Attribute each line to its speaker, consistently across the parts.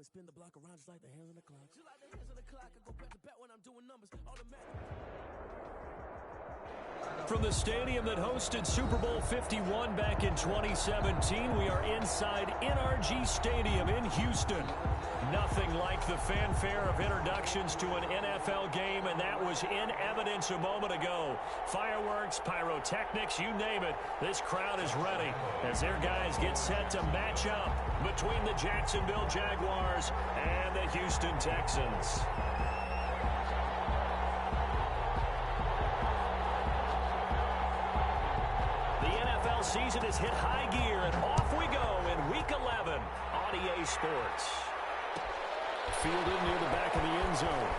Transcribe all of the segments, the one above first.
Speaker 1: always spin the block around just like the hands on the clock. Just like the hands on the clock, I go back to back when I'm doing numbers. Automatic.
Speaker 2: From the stadium that hosted Super Bowl 51 back in 2017, we are inside NRG Stadium in Houston. Nothing like the fanfare of introductions to an NFL game, and that was in evidence a moment ago. Fireworks, pyrotechnics, you name it. This crowd is ready as their guys get set to match up between the Jacksonville Jaguars and the Houston Texans. Season has hit high gear, and off we go in Week 11 on EA Sports. Fielded near the back of the end zone.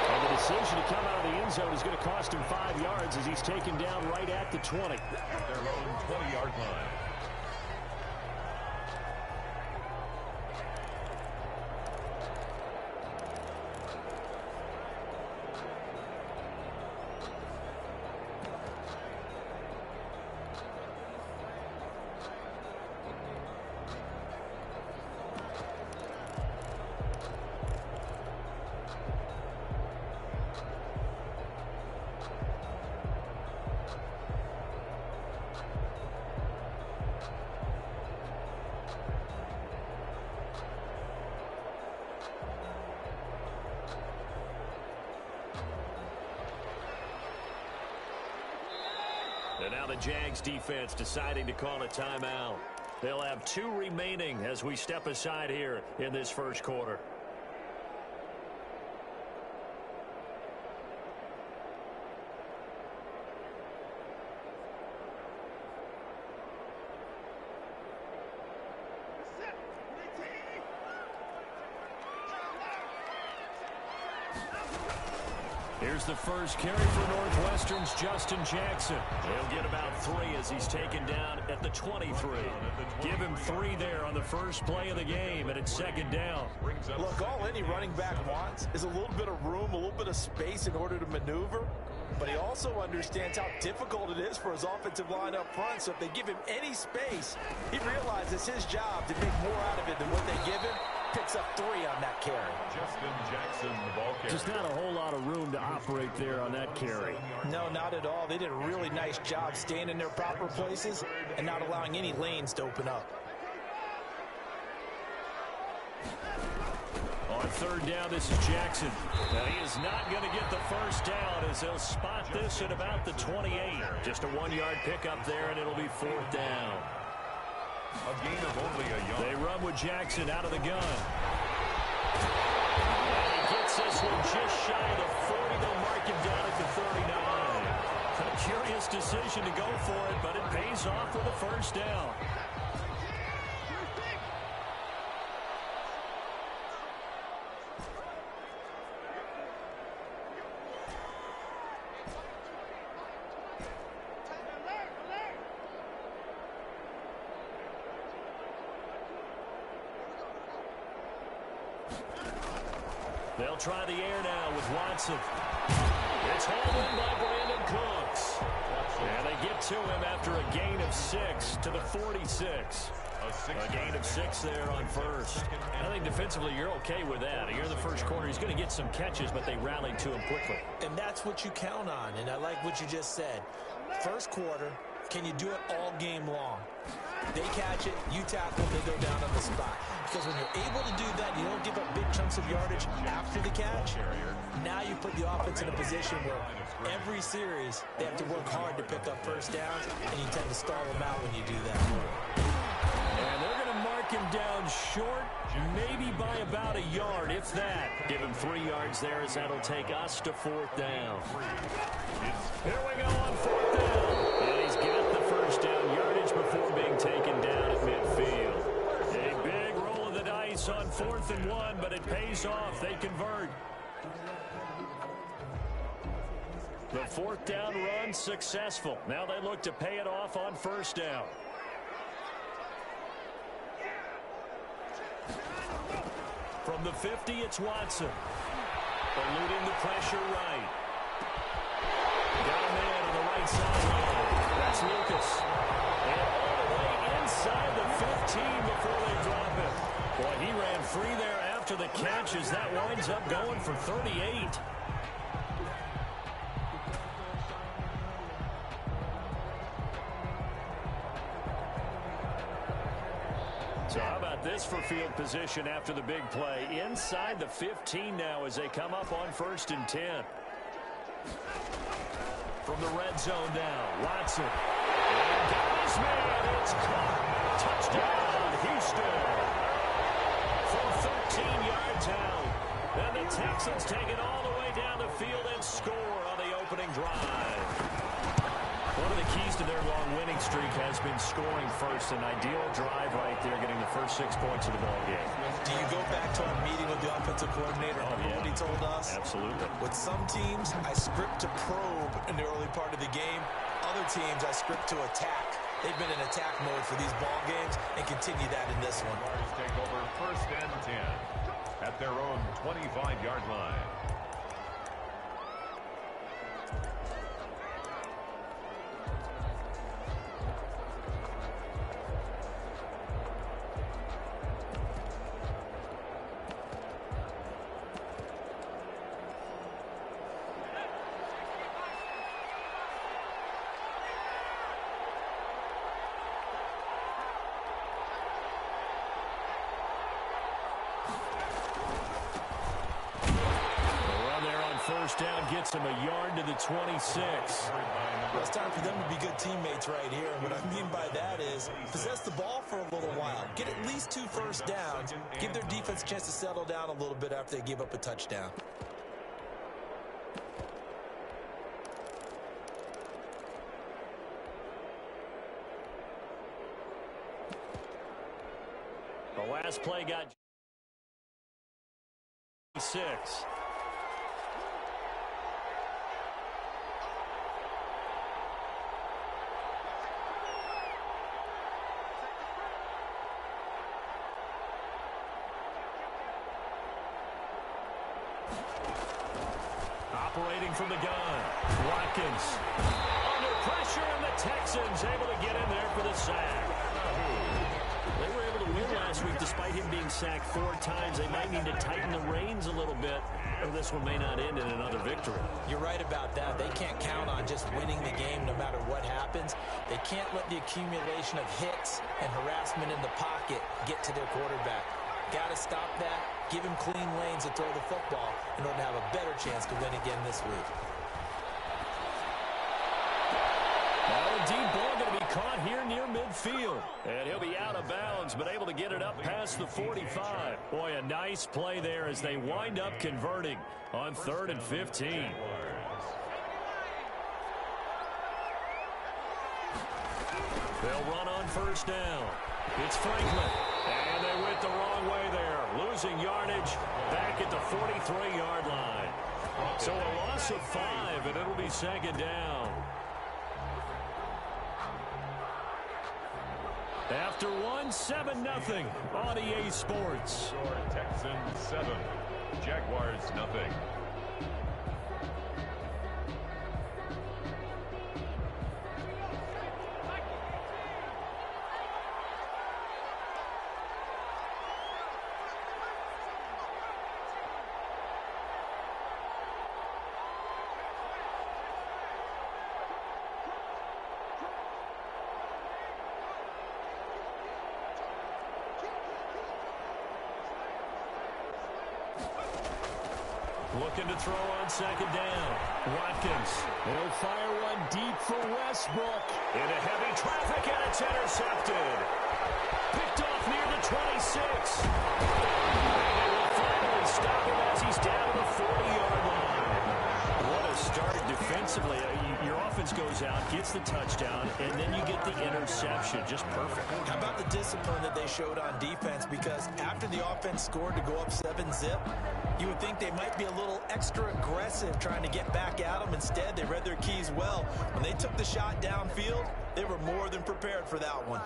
Speaker 2: And the decision to come out of the end zone is going to cost him 5 yards as he's taken down right at the 20.
Speaker 3: Their own 20-yard line.
Speaker 2: And now the Jags defense deciding to call a timeout. They'll have 2 remaining as we step aside here in this first quarter. Here's the first carry for Northwestern's Justin Jackson. He'll get about 3 as he's taken down at the 23. Give him 3 there on the first play of the game, and it's second down.
Speaker 4: Look, all any running back wants is a little bit of room, a little bit of space in order to maneuver. But he also understands how difficult it is for his offensive line up front. So if they give him any space, he realizes it's his job to make more out of it than what they give him. Picks up 3 on that carry.
Speaker 3: Justin Jackson, the ball carrier.
Speaker 2: Just not a whole lot of room to operate there on that carry.
Speaker 4: No, not at all. They did a really nice job staying in their proper places and not allowing any lanes to open up.
Speaker 2: On third down, this is Jackson. Now, he is not going to get the first down as they'll spot this at about the 28. Just a 1-yard pickup there, and it'll be 4th down.
Speaker 3: A gain of only a yard.
Speaker 2: They run with Jackson out of the gun. And he gets this one just shy of the 40. They'll mark him down at the 39. A curious decision to go for it, but it pays off with a first down. They'll try the air now with Watson. It's hauled in by Brandon Cooks. And they get to him after a gain of 6 to the 46. A gain of 6 there on first. I think defensively you're okay with that. You're in the first quarter. He's going to get some catches, but they rallied to him quickly.
Speaker 4: And that's what you count on, and I like what you just said. First quarter, can you do it all game long? They catch it, you tackle, they go down on the spot. Because when you're able to do that, you don't give up big chunks of yardage after the catch. Now you put the offense in a position where every series they have to work hard to pick up first downs, and you tend to stall them out when you do that.
Speaker 2: And they're going to mark him down short, maybe by about a yard, if that. Give him 3 yards there as that'll take us to 4th down. Here we go on 4th down. And he's got the first down yardage before being taken down at midfield. A big roll of the dice on 4th and 1, but it pays off. They convert. The 4th down run successful. Now they look to pay it off on first down. From the 50, it's Watson. Eluding the pressure right. Got a man on the right sideline. That's Lucas. And all the way inside the 15 before they drop after the catch as that winds up going for 38. So how about this for field position after the big play? Inside the 15 now as they come up on 1st and 10. From the red zone now, Watson. And got his man. It's caught. Touchdown, Houston. From 13 yards out. And the Texans take it all the way down the field and score on the opening drive. One of the keys to their long winning streak has been scoring first. An ideal drive right there, getting the first 6 points of the ball game.
Speaker 4: Do you go back to our meeting with the offensive coordinator? Remember what he told us?
Speaker 2: Absolutely.
Speaker 4: With some teams, I script to probe in the early part of the game. Other teams, I script to attack. They've been in attack mode for these ball games and continue that in this one.
Speaker 3: Jaguars take over 1st and 10 at their own 25-yard line.
Speaker 2: Down gets him a yard to the 26.
Speaker 4: Well, it's time for them to be good teammates right here. And what I mean by that is possess the ball for a little while. Get at least 2 first downs. Give their defense a chance to settle down a little bit after they give up a touchdown.
Speaker 2: The last play got 6. Operating from the gun, Watkins under pressure, and the Texans able to get in there for the sack. They were able to win last week despite him being sacked 4 times. They might need to tighten the reins a little bit, or this one may not end in another victory.
Speaker 4: You're right about that. They can't count on just winning the game no matter what happens. They can't let the accumulation of hits and harassment in the pocket get to their quarterback. Got to stop that. Give him clean lanes to throw the football in order to have a better chance to win again this week.
Speaker 2: Now a deep ball going to be caught here near midfield. And he'll be out of bounds, but able to get it up past the 45. Boy, a nice play there as they wind up converting on 3rd and 15. They'll run on 1st down. It's Franklin. And they went the wrong way there. Losing yardage back at the 43-yard line. So a loss of 5, and it'll be 2nd down. After 7-0 on EA Sports.
Speaker 3: Texans 7, Jaguars nothing.
Speaker 2: Looking to throw on 2nd down. Watkins. He'll fire one deep for Westbrook. Into heavy traffic, and it's intercepted. Picked off near the 26. And they will finally stop him as he's down to the 40-yard line. What a start defensively. Your offense goes out, gets the touchdown, and then you get the interception. Just perfect.
Speaker 4: How about the discipline that they showed on defense? Because after the offense scored to go up 7-0, you would think they might be a little extra aggressive trying to get back at them. Instead, they read their keys well. When they took the shot downfield, they were more than prepared for that one.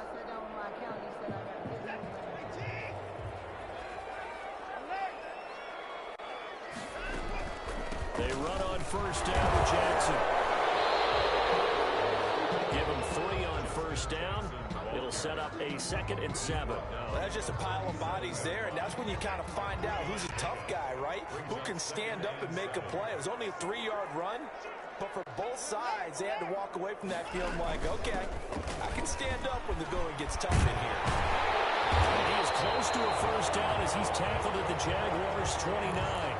Speaker 2: They run on 1st down to Jackson. Give him 3 on 1st down. It'll It'll set up a 2nd and 7.
Speaker 4: Well, that's just a pile of bodies there, and that's when you kind of find out who's a tough guy, right? Who can stand up and make a play. It was only a 3-yard run, but for both sides, they had to walk away from that feeling like, okay, I can stand up when the going gets tough in here.
Speaker 2: And he is close to a first down as he's tackled at the Jaguars' 29.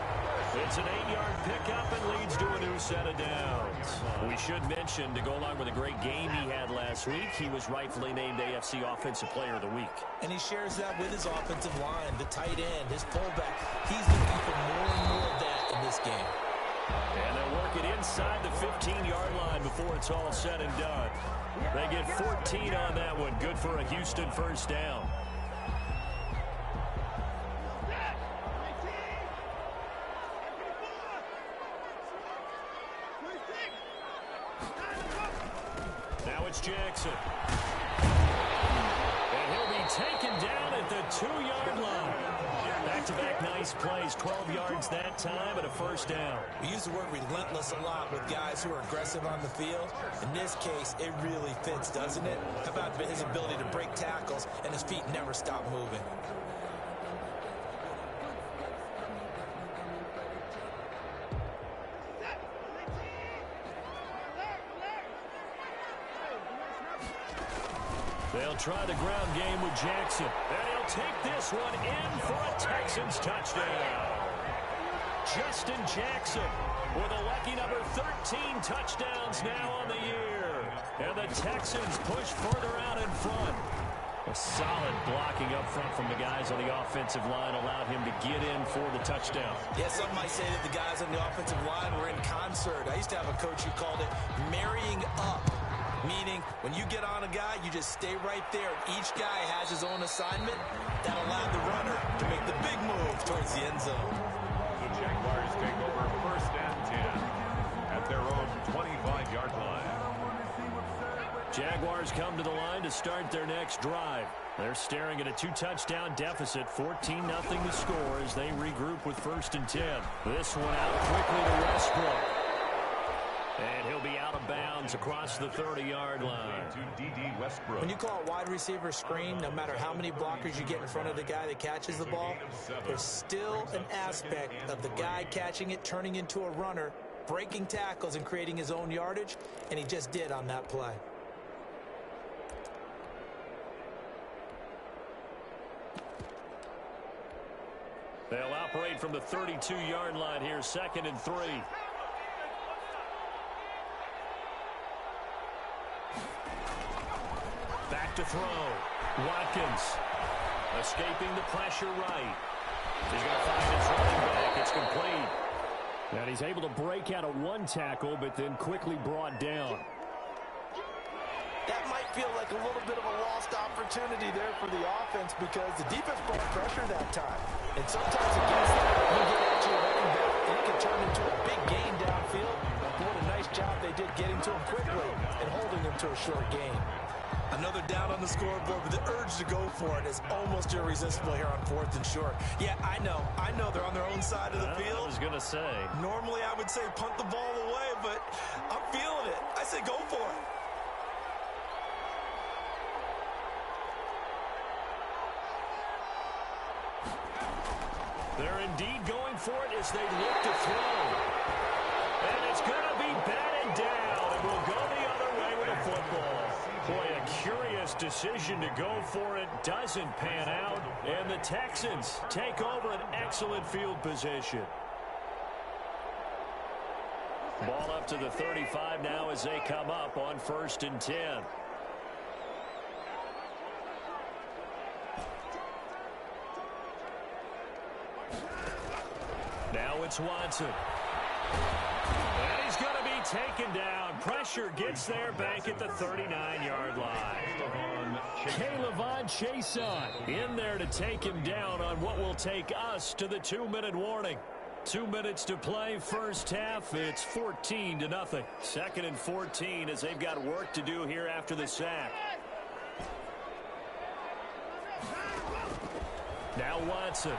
Speaker 2: It's an 8-yard pickup and leads to a new set of downs. We should mention, to go along with a great game he had last week, he was rightfully named AFC Offensive Player of the Week.
Speaker 4: And he shares that with his offensive line, the tight end, his fullback. He's looking for more and more of that in this game.
Speaker 2: And they'll work it inside the 15-yard line before it's all said and done. They get 14 on that one. Good for a Houston first down. Now it's Jackson. And he'll be taken down at the 2-yard line. Back-to-back nice plays, 12 yards that time and a first down.
Speaker 4: We use the word relentless a lot with guys who are aggressive on the field. In this case, it really fits, doesn't it? How about his ability to break tackles and his feet never stop moving?
Speaker 2: They'll try the ground game with Jackson. And he'll take this one in for a Texans touchdown. Justin Jackson with a lucky number 13 touchdowns now on the year. And the Texans push further out in front. A solid blocking up front from the guys on the offensive line allowed him to get in for the touchdown.
Speaker 4: Yeah, some might say that the guys on the offensive line were in concert. I used to have a coach who called it marrying up. Meaning, when you get on a guy, you just stay right there. Each guy has his own assignment. That allowed the runner to make the big move towards the end zone.
Speaker 3: The Jaguars take over 1st and 10 at their own 25-yard line.
Speaker 2: Jaguars come to the line to start their next drive. They're staring at a 2-touchdown deficit, 14-0 the score as they regroup with 1st and 10. This one out quickly to Westbrook. And he'll be out of bounds across the 30-yard line.
Speaker 4: When you call a wide receiver screen, no matter how many blockers you get in front of the guy that catches the ball, there's still an aspect of the guy catching it, turning into a runner, breaking tackles and creating his own yardage, and he just did on that play.
Speaker 2: They'll operate from the 32-yard line here, 2nd and 3. Back to throw. Watkins escaping the pressure right. He's going to find his running back. It's complete. And he's able to break out of one tackle, but then quickly brought down.
Speaker 4: That might feel like a little bit of a lost opportunity there for the offense because the defense brought pressure that time. And sometimes against that, you get at your running back, and it can turn into a big gain downfield. But what a nice job they did getting to him quickly and holding him to a short gain. Another down on the scoreboard, but the urge to go for it is almost irresistible here on 4th and short. Yeah, I know they're on their own side of the field.
Speaker 2: I was going to say.
Speaker 4: Normally I would say punt the ball away, but I'm feeling it. I say go for it.
Speaker 2: They're indeed going for it as they look to throw. And it's going to be batted down. And we'll go the other way with the football. Boy, a curious decision to go for it. Doesn't pan out. And the Texans take over an excellent field position. Ball up to the 35 now as they come up on 1st and 10. Now it's Watson. And he's going to be taken down. Pressure gets there back at the 39-yard line. K'Lavon Chaisson in there to take him down on what will take us to the 2-minute warning. 2 minutes to play, first half. It's 14-0. 2nd and 14 as they've got work to do here after the sack. Now Watson.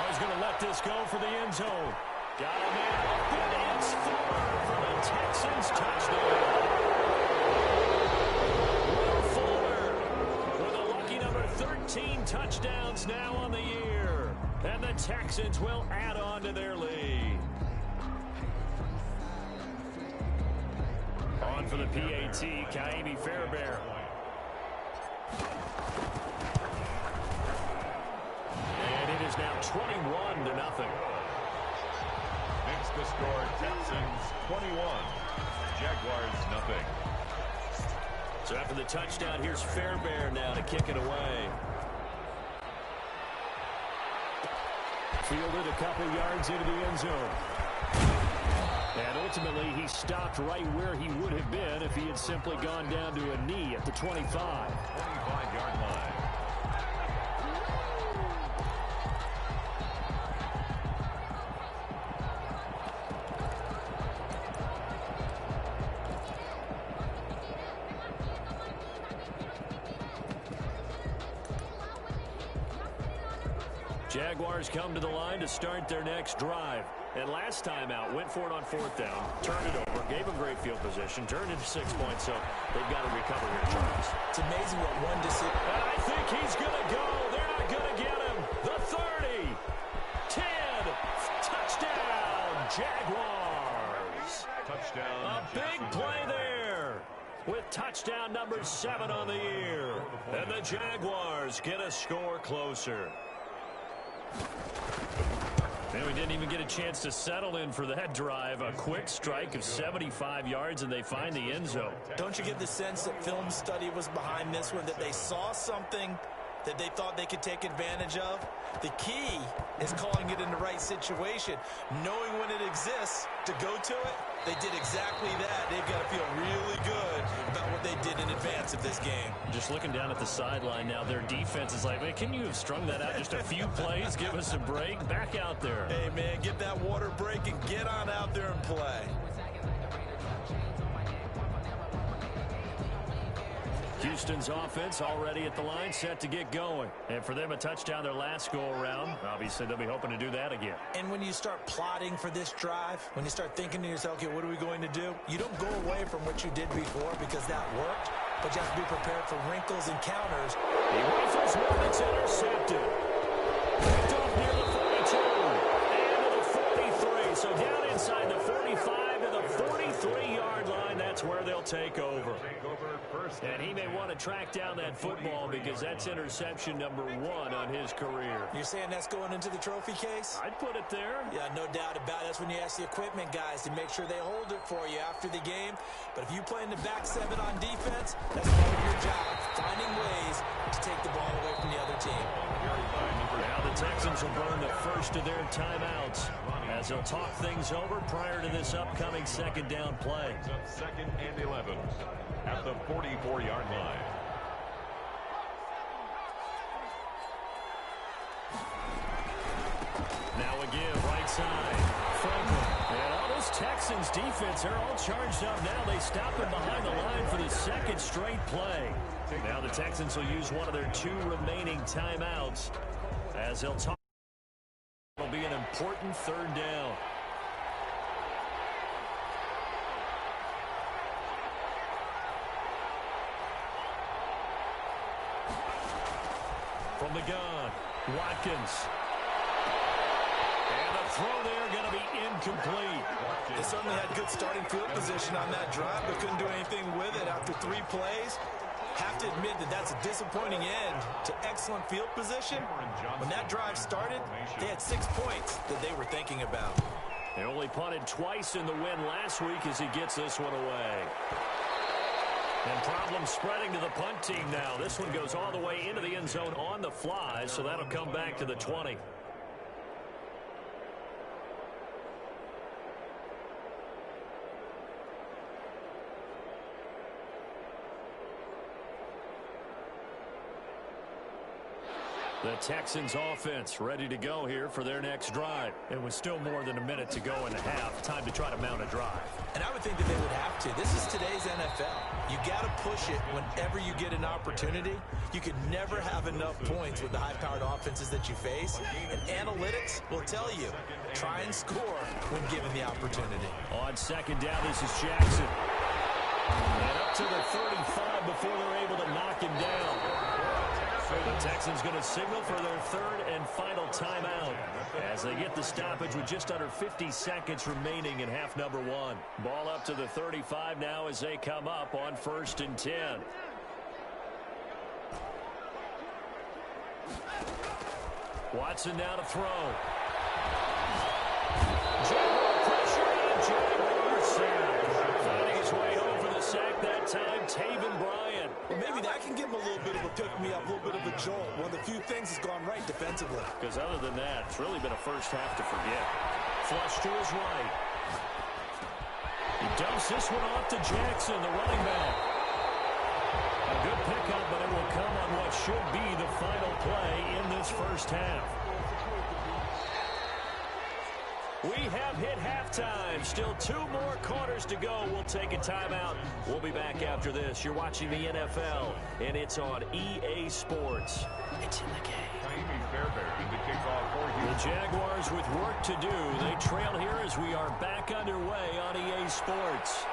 Speaker 2: He's going to let this go for the end zone. Got him in open. It's for the Texans touchdown. Will Fuller 14 touchdowns now on the year. And the Texans will add on to their lead. On for the PAT, Kaimi Fairbairn. And it is now 21-0.
Speaker 3: Makes the score Texans 21, Jaguars nothing.
Speaker 2: So after the touchdown, here's Fairbairn now to kick it away. Fielded a couple yards into the end zone. And ultimately, he stopped right where he would have been if he had simply gone down to a knee at the 25.
Speaker 3: 25-yard line.
Speaker 2: Jaguars come to the line to start their next drive. And last time out, went for it on fourth down, turned it over, gave them great field position, turned into 6 points, so they've got to recover here, Charles.
Speaker 4: It's amazing what one decision.
Speaker 2: And I think he's going to go. They're not going to get him. The 30, 10, touchdown, Jaguars.
Speaker 3: Touchdown.
Speaker 2: A big play there with touchdown number 7 on the year. And the Jaguars get a score closer. And we didn't even get a chance to settle in for that drive. A quick strike of 75 yards, and they find the end zone.
Speaker 4: Don't you get the sense that film study was behind this one, that they saw something that they thought they could take advantage of? The key is calling it in the right situation, knowing when it exists to go to it. They did exactly that. They've got to feel really good about what they did in advance of this game.
Speaker 2: Just looking down at the sideline now, their defense is like, man, can you have strung that out just a few plays? Give us a break. Back out there.
Speaker 4: Hey, man, get that water break and get on out there and play.
Speaker 2: Houston's offense already at the line, set to get going. And for them, a touchdown their last go-around. Obviously, they'll be hoping to do that again.
Speaker 4: And when you start plotting for this drive, when you start thinking to yourself, okay, what are we going to do? You don't go away from what you did before because that worked, but you have to be prepared for wrinkles and counters.
Speaker 2: He rifles one that's intercepted. Picked off near the 42 and to the 43. So down inside the 45 to the 43-yard line. That's where they'll take over. And he may want to track down that football because that's interception number 1 on his career.
Speaker 4: You're saying that's going into the trophy case?
Speaker 2: I'd put it there.
Speaker 4: Yeah, no doubt about it. That's when you ask the equipment guys to make sure they hold it for you after the game. But if you play in the back 7 on defense, that's part of your job, finding ways to take the ball away from the other team.
Speaker 2: Now the Texans will burn the first of their timeouts as they'll talk things over prior to this upcoming second down play.
Speaker 3: Second and 11 at the 44-yard line.
Speaker 2: Now again, right side, Franklin. And all this Texans defense, they're all charged up now. They stop him behind the line for the second straight play. Now the Texans will use one of their 2 remaining timeouts as they'll talk. It'll be an important third down. From the gun, Watkins. And the throw there going to be incomplete.
Speaker 4: They certainly had good starting field position on that drive, but couldn't do anything with it after 3 plays. Have to admit that that's a disappointing end to excellent field position. When that drive started, they had 6 points that they were thinking about.
Speaker 2: They only punted twice in the win last week as he gets this one away. And problems spreading to the punt team now. This one goes all the way into the end zone on the fly, so that'll come back to the 20. The Texans offense ready to go here for their next drive. It was still more than a minute to go in the half. Time to try to mount a drive.
Speaker 4: And I would think that they would have to. This is today's NFL. You got to push it whenever you get an opportunity. You could never have enough points with the high-powered offenses that you face. And analytics will tell you, try and score when given the opportunity.
Speaker 2: On second down, this is Jackson. And up to the 35 before they're able to knock him down. The Texans going to signal for their third and final timeout as they get the stoppage with just under 50 seconds remaining in half number one. Ball up to the 35 now as they come up on 1st and 10. Watson now to throw. Jaguar pressure and Jaguar sack. Finding his way home for the sack that time, Taven Bryan.
Speaker 4: Well, maybe that can give him a little bit of a pick-me-up, a little bit of a jolt. One of the few things that's gone right defensively.
Speaker 2: Because other than that, it's really been a first half to forget. Flush to his right. He dumps this one off to Jackson, the running back. A good pickup, but it will come on what should be the final play in this first half. We have hit halftime. Still 2 more quarters to go. We'll take a timeout. We'll be back after this. You're watching the NFL, and it's on EA Sports. It's in the game. The Jaguars with work to do. They trail here as we are back underway on EA Sports.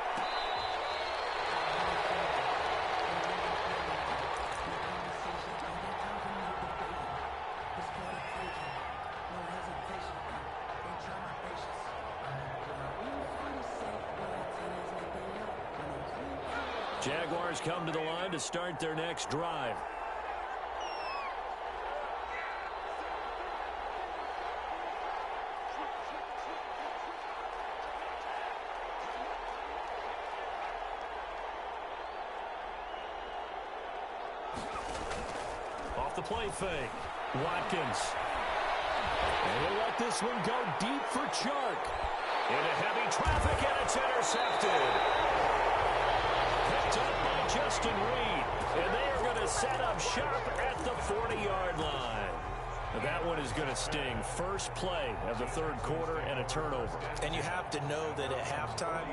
Speaker 2: Jaguars come to the line to start their next drive. Off the play fake. Watkins. And he'll let this one go deep for Chark. Into heavy traffic, and it's intercepted. Picked up by Justin Reed. And they are going to set up shop at the 40-yard line. Now that one is going to sting. First play of the third quarter and a turnover.
Speaker 4: And you have to know that at halftime,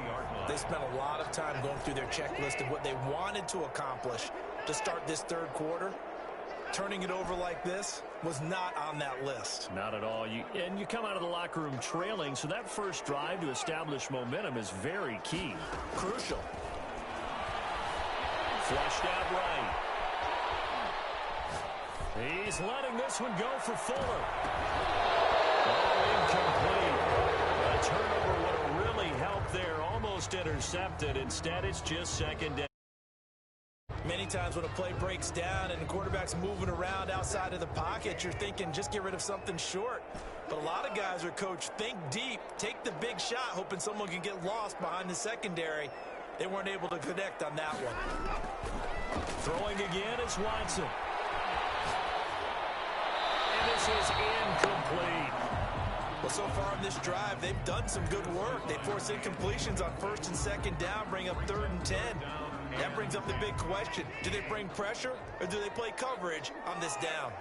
Speaker 4: they spent a lot of time going through their checklist of what they wanted to accomplish to start this third quarter. Turning it over like this was not on that list.
Speaker 2: Not at all. You come out of the locker room trailing, so that first drive to establish momentum is very key.
Speaker 4: Crucial.
Speaker 2: Flushed out right. He's letting this one go for Fuller. Oh, incomplete. A turnover would have really helped there. Almost intercepted. Instead, it's just second down.
Speaker 4: Many times when a play breaks down and the quarterback's moving around outside of the pocket, you're thinking just get rid of something short. But a lot of guys are coached, think deep, take the big shot, hoping someone can get lost behind the secondary. They weren't able to connect on that one.
Speaker 2: Throwing again is Watson. And this is incomplete.
Speaker 4: Well, so far on this drive, they've done some good work. They force incompletions on 1st and 2nd down, bring up 3rd and 10. That brings up the big question. Do they bring pressure or do they play coverage on this down?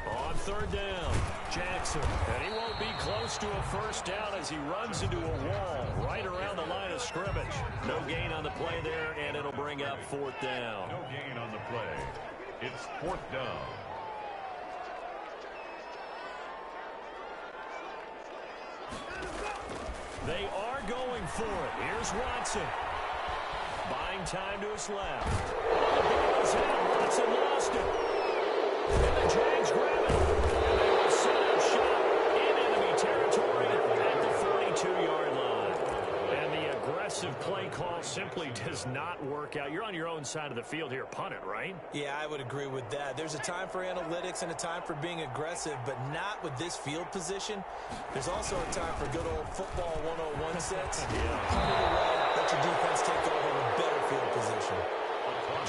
Speaker 2: On 3rd down, Jackson. And he won't be close to a first down as he runs into a wall right around the line of scrimmage. No gain on the play there, and it'll bring up 4th down.
Speaker 3: No gain on the play. It's 4th down.
Speaker 2: They are going for it. Here's Watson. Buying time to his left. Watson lost it. And the Jags grab it. And they will set up shop in enemy territory at the 42-yard line. And the aggressive play call simply does not work out. You're on your own side of the field here. Punt it, right?
Speaker 4: Yeah, I would agree with that. There's a time for analytics and a time for being aggressive, but not with this field position. There's also a time for good old football 101 sets. Punt it away, let your defense take over with better field position.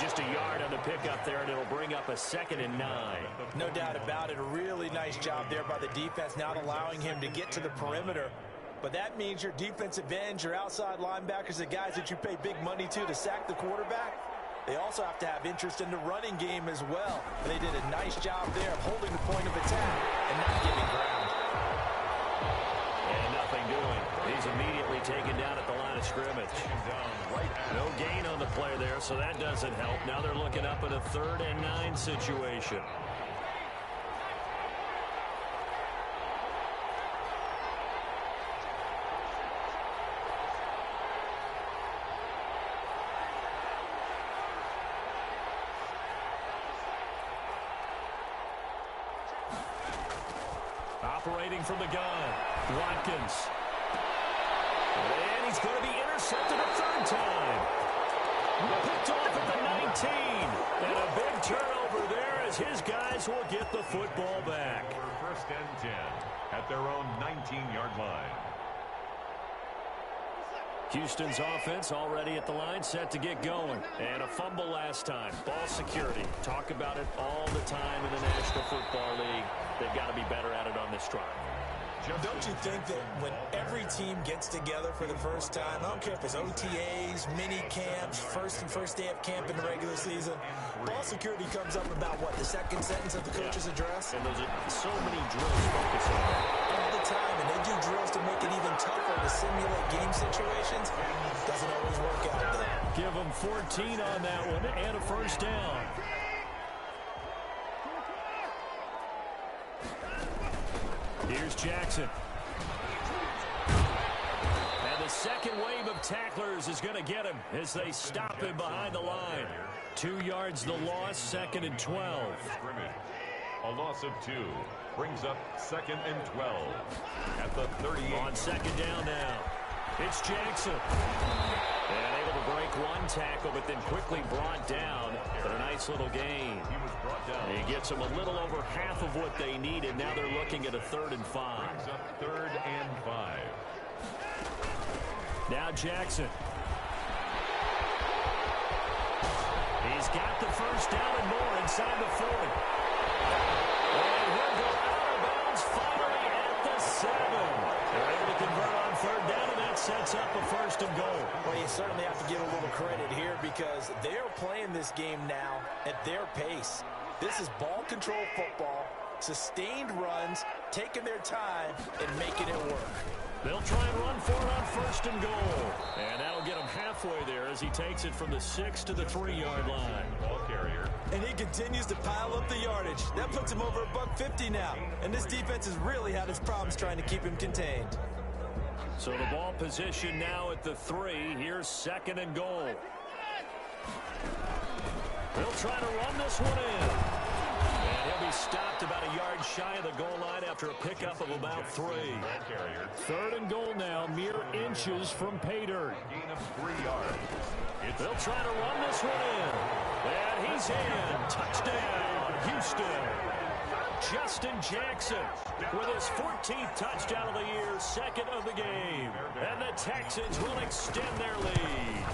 Speaker 2: Just a yard on the pickup there, and it'll bring up a 2nd and 9.
Speaker 4: No doubt about it. A really nice job there by the defense, not allowing him to get to the perimeter. But that means your defensive ends, your outside linebackers, the guys that you pay big money to sack the quarterback, they also have to have interest in the running game as well. And they did a nice job there of holding the point of attack and not giving ground.
Speaker 2: And nothing doing. He's immediately taken down at the line of scrimmage. No gain on the play there, so that doesn't help. Now they're looking up at a 3rd and 9 situation. Operating from the gun, Watkins. And he's going to be intercepted a third time. Picked off at the 19. And a big turnover there as his guys will get the football back.
Speaker 3: First and 10 at their own 19-yard line.
Speaker 2: Houston's offense already at the line, set to get going. And a fumble last time. Ball security. Talk about it all the time in the National Football League. They've got to be better at it on this drive.
Speaker 4: Don't you think that when every team gets together for the first time, I don't care if it's OTAs, mini camps, first day of camp in the regular season, ball security comes up about what, the second sentence of the coach's address?
Speaker 2: And those are so many drills focus on that.
Speaker 4: All the time, and they do drills to make it even tougher to simulate game situations. Doesn't always work out though.
Speaker 2: Give them 14 on that one and a first down. Here's Jackson. And the second wave of tacklers is going to get him as they stop him behind the line. 2 yards the loss, 2nd and 12.
Speaker 3: A loss of 2 brings up 2nd and 12 at the 38.
Speaker 2: On second down now. It's Jackson. And able to break one tackle, but then quickly brought down. But a nice little gain.
Speaker 3: He was brought down.
Speaker 2: He gets them a little over half of what they needed. Now they're looking at a 3rd and 5.
Speaker 3: Brings up 3rd and 5.
Speaker 2: Now Jackson. He's got the first down and more inside the 40. And he'll go out of bounds finally at the 7. They're able to convert on 3rd down, and that sets up a 1st and goal.
Speaker 4: Well, you certainly have to give a little credit here because they're playing this game now at their pace. This is ball control football, sustained runs, taking their time, and making it work.
Speaker 2: They'll try and run for it on 1st and goal. And that'll get him halfway there as he takes it from the 6 to the 3-yard line.
Speaker 3: Ball carrier.
Speaker 4: And he continues to pile up the yardage. That puts him over $150 now. And this defense has really had its problems trying to keep him contained.
Speaker 2: So the ball position now at the 3. Here's 2nd and goal. They'll try to run this one in. And he'll be stopped about a yard shy of the goal line after a pickup of about 3. 3rd and goal now, mere inches from pay dirt.
Speaker 3: Gain of 3 yards.
Speaker 2: They'll try to run this one in. And he's in. Touchdown, Houston. Justin Jackson with his 14th touchdown of the year, 2nd of the game. And the Texans will extend their lead.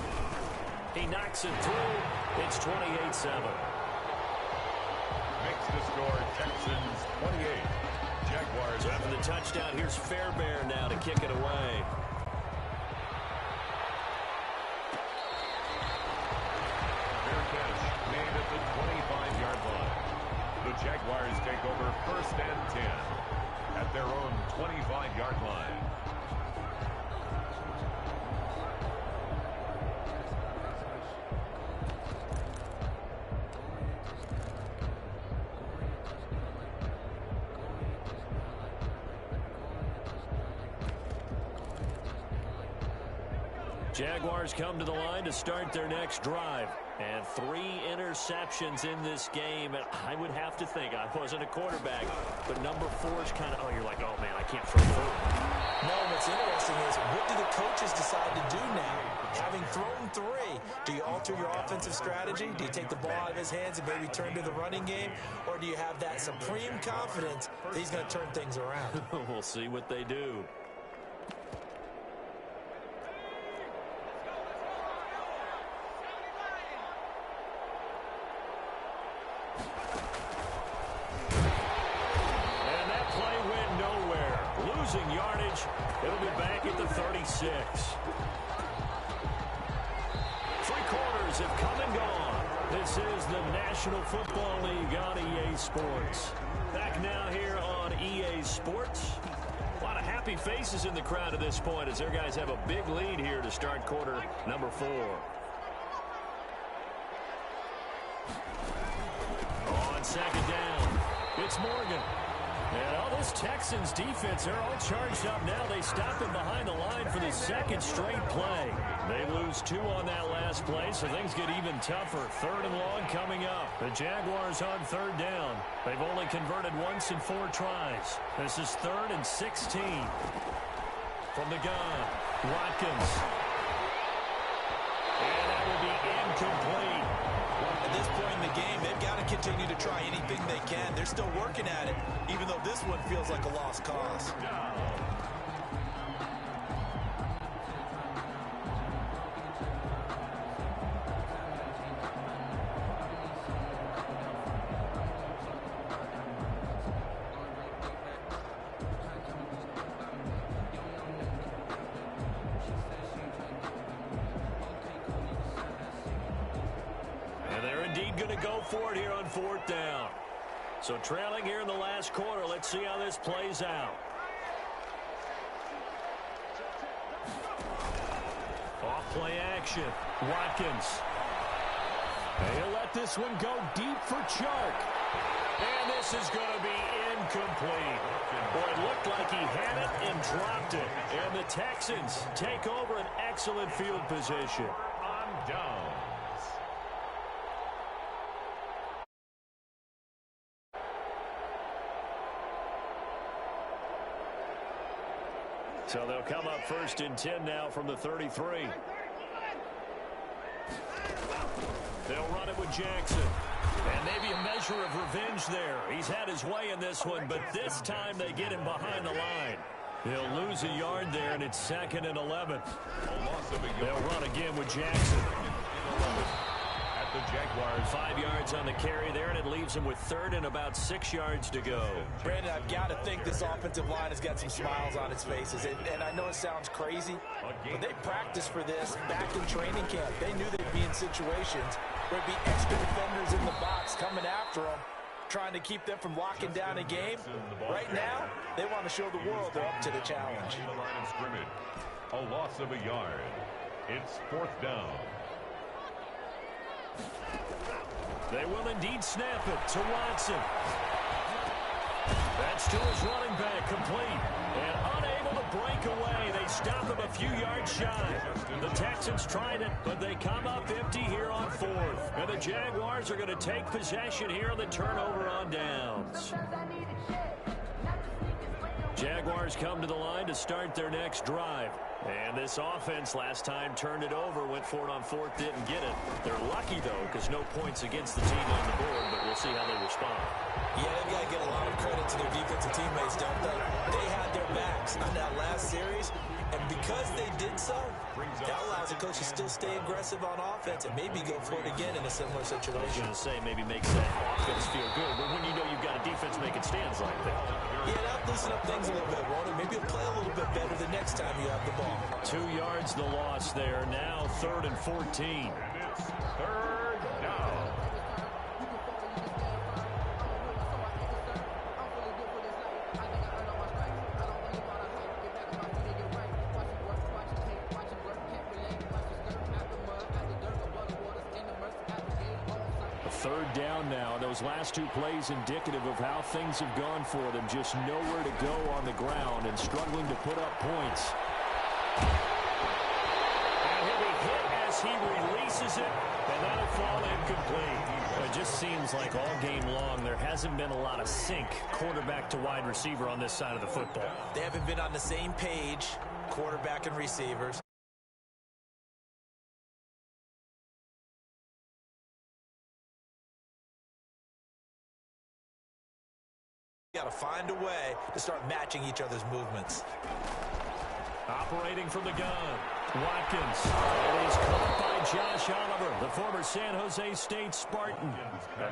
Speaker 2: He knocks it through. It's 28-7.
Speaker 3: Makes the score Texans 28. Jaguars.
Speaker 2: So after the touchdown, here's Fairbairn now to kick it away.
Speaker 3: Fair catch made at the 25-yard line. The Jaguars take over 1st and 10 at their own 25-yard line.
Speaker 2: Jaguars come to the line to start their next drive. And 3 interceptions in this game. And I would have to think, I wasn't a quarterback, but number 4 is kind of, you're like, oh, man, I can't throw 4.
Speaker 4: No, what's interesting is, what do the coaches decide to do now? Having thrown 3, do you alter your offensive strategy? Do you take the ball out of his hands and maybe turn to the running game? Or do you have that supreme confidence that he's going to turn things around?
Speaker 2: We'll see what they do. Yardage. It'll be back at the 36. 3 quarters have come and gone. This is the National Football League on EA Sports. Back now here on EA Sports. A lot of happy faces in the crowd at this point as their guys have a big lead here to start quarter number 4. On 2nd down, it's Morgan. And all this Texans defense, they're all charged up now. They stopped him behind the line for the second straight play. They lose 2 on that last play, so things get even tougher. 3rd and long coming up. The Jaguars on 3rd down. They've only converted once in 4 tries. This is 3rd and 16. From the gun, Watkins. And that will be incomplete.
Speaker 4: At this point in the game, they've got to continue to try anything they can. They're still working at it, even though this one feels like a lost cause.
Speaker 2: Going to go for it here on 4th down. So trailing here in the last quarter. Let's see how this plays out. Off play action. Watkins. He'll let this one go deep for Chark. And this is going to be incomplete. Boy, it looked like he had it and dropped it. And the Texans take over an excellent field position.
Speaker 3: On down.
Speaker 2: So they'll come up 1st and 10 now from the 33. They'll run it with Jackson. And maybe a measure of revenge there. He's had his way in this one, but this time they get him behind the line. He'll lose a yard there, and it's 2nd and 11. They'll run again with Jackson.
Speaker 3: The Jaguars.
Speaker 2: 5 yards on the carry there, and it leaves him with 3rd and about 6 yards to go.
Speaker 4: Brandon, I've got to think this offensive line has got some smiles on its faces. And I know it sounds crazy, but they practiced for this back in training camp. They knew they'd be in situations where there'd be extra defenders in the box coming after them, trying to keep them from locking down a game. Right now, they want to show the world they're up to the challenge.
Speaker 3: The line of scrimmage. A loss of a yard. It's 4th down.
Speaker 2: They will indeed snap it to Watson. That's to his running back, complete. And unable to break away. They stop him a few yards shy. The Texans tried it, but they come up empty here on 4th. And the Jaguars are going to take possession here on the turnover on downs. Jaguars come to the line to start their next drive. And this offense last time turned it over, went for it on 4th, didn't get it. They're lucky, though, because no points against the team on the board, but we'll see how they respond.
Speaker 4: Yeah, they've got to get a lot of credit to their defensive teammates, don't they? They had their backs on that last series, and because they did so, that allows the coach to still stay aggressive on offense and maybe go for it again in a similar situation.
Speaker 2: I was going to say, maybe makes that offense feel good, but when you know you've got a defense making stands like that.
Speaker 4: Yeah, that'll loosen up things a little bit, won't it? Maybe you'll play a little bit better the next time you have the ball.
Speaker 2: 2 yards the loss there. Now 3rd and 14.
Speaker 3: And it's 3rd down.
Speaker 2: A 3rd down now. Those last 2 plays indicative of how things have gone for them. Just nowhere to go on the ground and struggling to put up points. And he'll be hit as he releases it, and that'll fall incomplete. It just seems like all game long there hasn't been a lot of sync quarterback to wide receiver on this side of the football.
Speaker 4: They haven't been on the same page, quarterback and receivers. Got to find a way to start matching each other's movements.
Speaker 2: Operating from the gun, Watkins. And he's caught by Josh Oliver, the former San Jose State Spartan.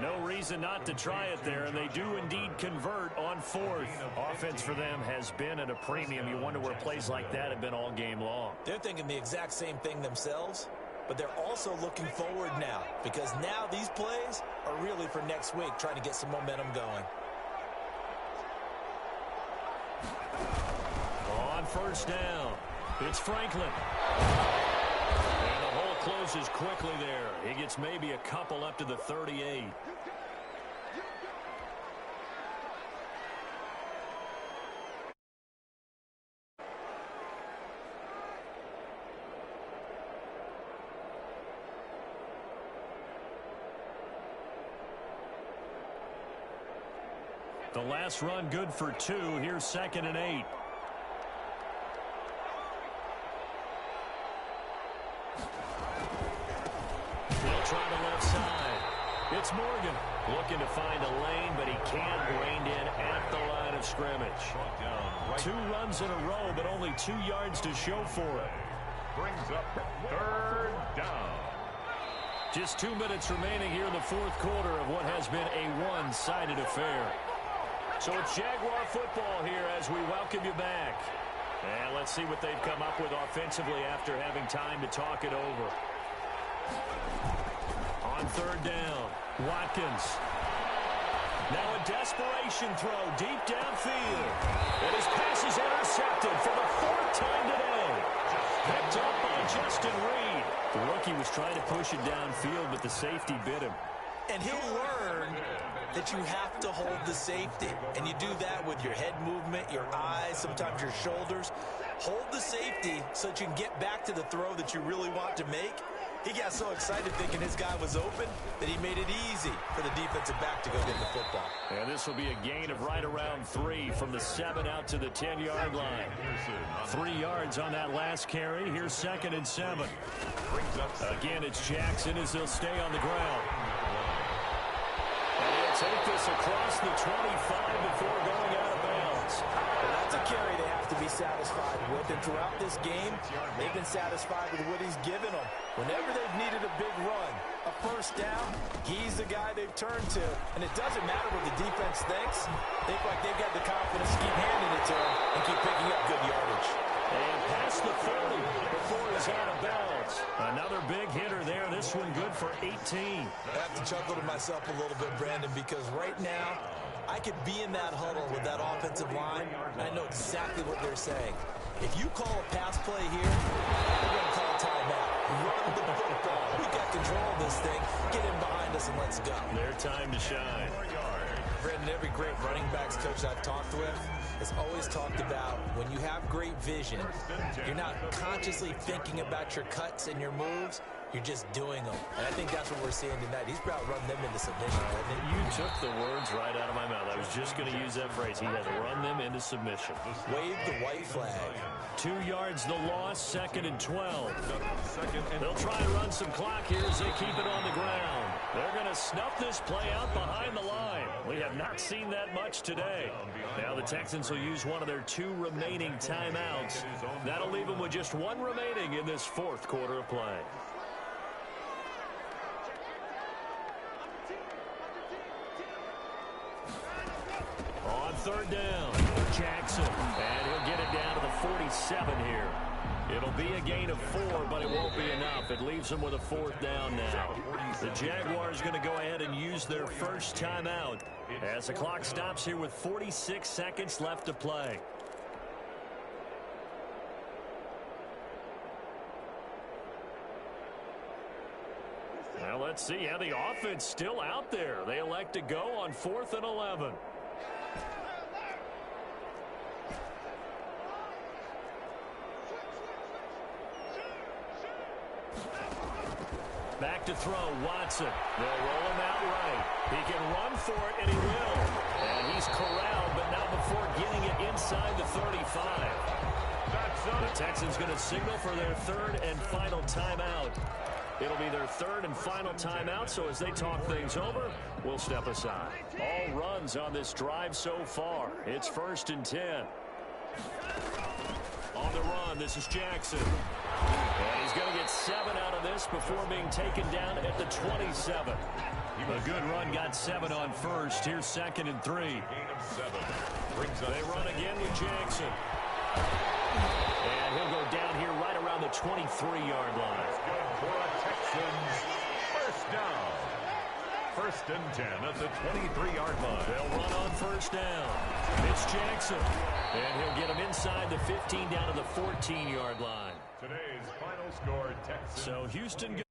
Speaker 2: No reason not to try it there, and they do indeed convert on 4th. Offense for them has been at a premium. You wonder where plays like that have been all game long.
Speaker 4: They're thinking the exact same thing themselves, but they're also looking forward now, because now these plays are really for next week, trying to get some momentum going.
Speaker 2: On 1st down, it's Franklin. And the hole closes quickly there. He gets maybe a couple up to the 38. The last run good for 2. Here's 2nd and 8. He'll try the left side. It's Morgan looking to find a lane, but he can't. Reined in at the line of scrimmage. 2 runs in a row, but only 2 yards to show for it.
Speaker 3: Brings up 3rd down.
Speaker 2: Just 2 minutes remaining here in the 4th quarter of what has been a one-sided affair. So it's Jaguar football here as we welcome you back. And let's see what they've come up with offensively after having time to talk it over. On 3rd down, Watkins. Now a desperation throw deep downfield. And his pass is intercepted for the 4th time today. Picked up by Justin Reed. The rookie was trying to push it downfield, but the safety bit him.
Speaker 4: And he'll learn that you have to hold the safety. And you do that with your head movement, your eyes, sometimes your shoulders. Hold the safety so that you can get back to the throw that you really want to make. He got so excited thinking his guy was open that he made it easy for the defensive back to go get the football.
Speaker 2: And this will be a gain of right around 3 from the 7 out to the 10-yard line. 3 yards on that last carry. Here's 2nd and 7. Again, it's Jackson as he'll stay on the ground. And he'll take this across the 25 before going out of bounds.
Speaker 4: Well, that's a carry they have to be satisfied with. And throughout this game, they've been satisfied with what he's given them. Whenever they've needed a big run, a 1st down, he's the guy they've turned to. And it doesn't matter what the defense thinks. They feel like they've got the confidence to keep handing it to him and keep picking up good yardage.
Speaker 2: And past the 30 before he's out of bounds. Another big hitter there. This one good for 18.
Speaker 4: I have to chuckle to myself a little bit, Brandon, because right now I could be in that huddle with that offensive line, and I know exactly what they're saying. If you call a pass play here, we're going to call a timeout. Run the football. We got control of this thing. Get in behind us and let's go.
Speaker 2: Their time to shine.
Speaker 4: Brandon, every great running backs coach I've talked with has always talked about when you have great vision, you're not consciously thinking about your cuts and your moves. You're just doing them. And I think that's what we're seeing tonight. He's about running them into submission.
Speaker 2: You took the words right out of my mouth. I was just going to use that phrase. He has run them into submission.
Speaker 4: Wave the white flag.
Speaker 2: 2 yards the loss, 2nd and 12. They'll try and run some clock here as they keep it on the ground. They're going to snuff this play out behind the line. We have not seen that much today. Now the Texans will use one of their 2 remaining timeouts. That'll leave them with just 1 remaining in this 4th quarter of play. On 3rd down, Jackson. And he'll get it down to the 47 here. It'll be a gain of 4, but it won't be enough. It leaves them with a 4th down now. The Jaguars going to go ahead and use their first timeout as the clock stops here with 46 seconds left to play. Now let's see how the offense still out there. They elect to go on 4th and 11. Back to throw, Watson. They'll roll him out right. He can run for it, and he will. And he's corralled, but not before getting it inside the 35. The Texans going to signal for their 3rd and final timeout. It'll be their 3rd and final timeout, so as they talk things over, we'll step aside. All runs on this drive so far. It's 1st and 10. On the run, this is Jackson. And he's going to get 7 out of this before being taken down at the 27. A good run, got 7 on 1st. Here's 2nd and 3. They run again with Jackson. And he'll go down here right around the 23-yard line.
Speaker 3: For a Texans 1st down. 1st and 10 at the 23-yard line.
Speaker 2: They'll run on 1st down. It's Jackson. And he'll get him inside the 15 down to the 14-yard line.
Speaker 3: Today's final score, Texans.
Speaker 2: So Houston